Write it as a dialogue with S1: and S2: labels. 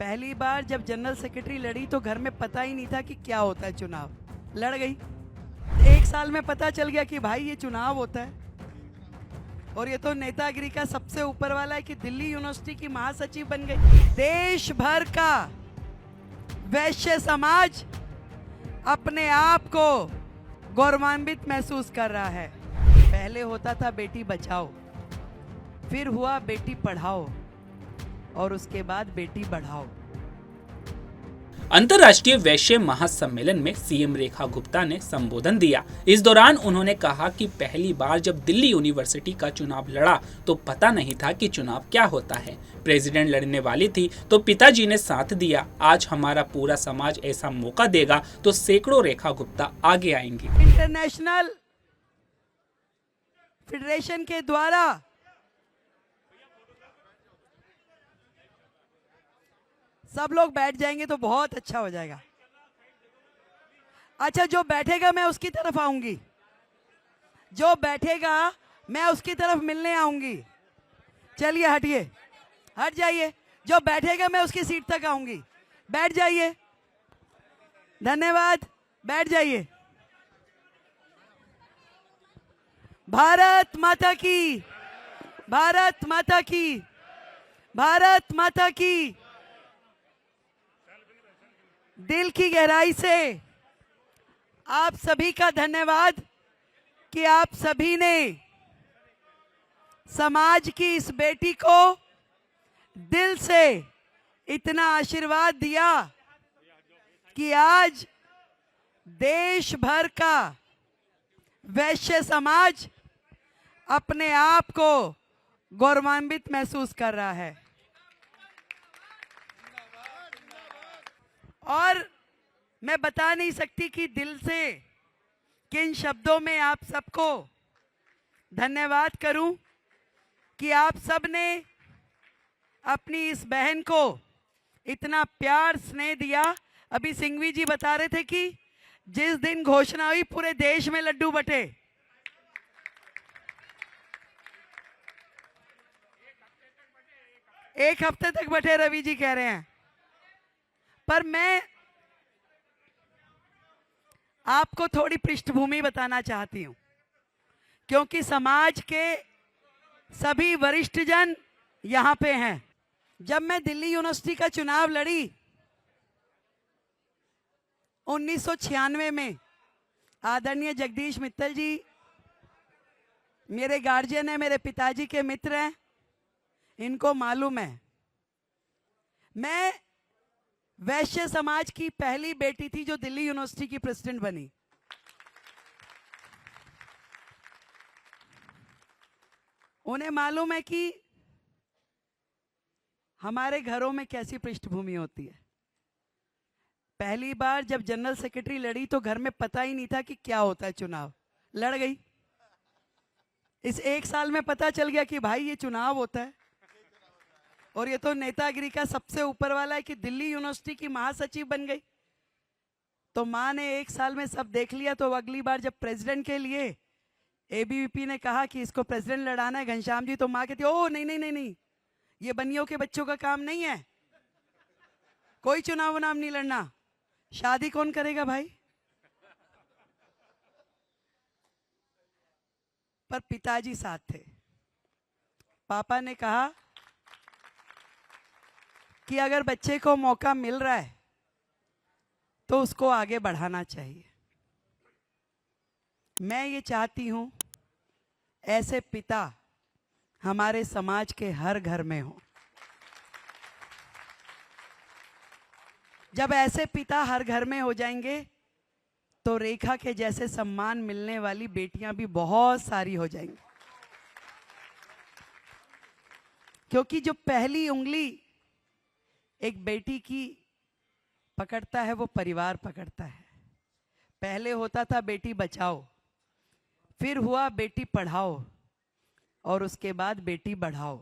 S1: पहली बार जब general secretary लड़ी तो घर में पता ही नहीं था कि क्या होता है चुनाव। लड़ गई। एक साल में पता चल गया कि भाई ये चुनाव होता है। और ये तो नेतागिरी का सबसे ऊपर वाला है कि दिल्ली यूनिवर्सिटी की महासचिव बन गई। देश भर का वैश्य समाज अपने आप को गौरवान्वित महसूस कर रहा है। पहले होता था बेटी बचाओ, फिर हुआ बेटी पढ़ाओ और उसके बाद बेटी बढ़ाओ।
S2: अंतर्राष्ट्रीय वैश्य महासम्मेलन में सीएम रेखा गुप्ता ने संबोधन दिया। इस दौरान उन्होंने कहा कि पहली बार जब दिल्ली यूनिवर्सिटी का चुनाव लड़ा तो पता नहीं था कि चुनाव क्या होता है। प्रेसिडेंट लड़ने वाली थी तो पिताजी ने साथ दिया। आज हमारा पूरा समाज ऐसा मौका देगा तो सैकड़ों रेखा गुप्ता आगे आएंगी।
S1: इंटरनेशनल फेडरेशन के द्वारा सब लोग बैठ जाएंगे तो बहुत अच्छा हो जाएगा। अच्छा, जो बैठेगा मैं उसकी तरफ आऊंगी, जो बैठेगा मैं उसकी तरफ मिलने आऊंगी। चलिए हटिए, हट जाइए। जो बैठेगा मैं उसकी सीट तक आऊंगी। बैठ जाइए, धन्यवाद, बैठ जाइए। भारत माता की, भारत माता की, भारत माता की। दिल की गहराई से आप सभी का धन्यवाद कि आप सभी ने समाज की इस बेटी को दिल से इतना आशीर्वाद दिया कि आज देश भर का वैश्य समाज अपने आप को गौरवान्वित महसूस कर रहा है। और मैं बता नहीं सकती कि दिल से किन शब्दों में आप सबको धन्यवाद करूं कि आप सब ने अपनी इस बहन को इतना प्यार स्नेह दिया। अभी सिंघवी जी बता रहे थे कि जिस दिन घोषणा हुई पूरे देश में लड्डू बटे। एक हफ्ते तक बटे, रवि जी कह रहे हैं। पर मैं आपको थोड़ी पृष्ठभूमि बताना चाहती हूं, क्योंकि समाज के सभी वरिष्ठ जन यहां पे हैं। जब मैं दिल्ली यूनिवर्सिटी का चुनाव लड़ी 1996 में, आदरणीय जगदीश मित्तल जी मेरे गार्जियन है, मेरे पिताजी के मित्र हैं, इनको मालूम है। मैं वैश्य समाज की पहली बेटी थी जो दिल्ली यूनिवर्सिटी की प्रेसिडेंट बनी। उन्हें मालूम है कि हमारे घरों में कैसी पृष्ठभूमि होती है। पहली बार जब जनरल सेक्रेटरी लड़ी तो घर में पता ही नहीं था कि क्या होता है चुनाव। लड़ गई। इस एक साल में पता चल गया कि भाई ये चुनाव होता है। और ये तो नेतागिरी का सबसे ऊपर वाला है कि दिल्ली यूनिवर्सिटी की महासचिव बन गई। तो माँ ने एक साल में सब देख लिया। तो अगली बार जब प्रेसिडेंट के लिए एबीवीपी ने कहा कि इसको प्रेसिडेंट लड़ाना है घनश्याम जी, तो माँ कहती ओ नहीं नहीं नहीं नहीं, ये बनियों के बच्चों का काम नहीं है, कोई चुनाव नाम नहीं लड़ना। शादी कौन करेगा भाई। पर पिताजी साथ थे। पापा ने कहा कि अगर बच्चे को मौका मिल रहा है तो उसको आगे बढ़ाना चाहिए। मैं ये चाहती हूं ऐसे पिता हमारे समाज के हर घर में हो। जब ऐसे पिता हर घर में हो जाएंगे तो रेखा के जैसे सम्मान मिलने वाली बेटियां भी बहुत सारी हो जाएंगी। क्योंकि जो पहली उंगली एक बेटी की पकड़ता है वो परिवार पकड़ता है। पहले होता था बेटी बचाओ, फिर हुआ बेटी पढ़ाओ और उसके बाद बेटी बढ़ाओ।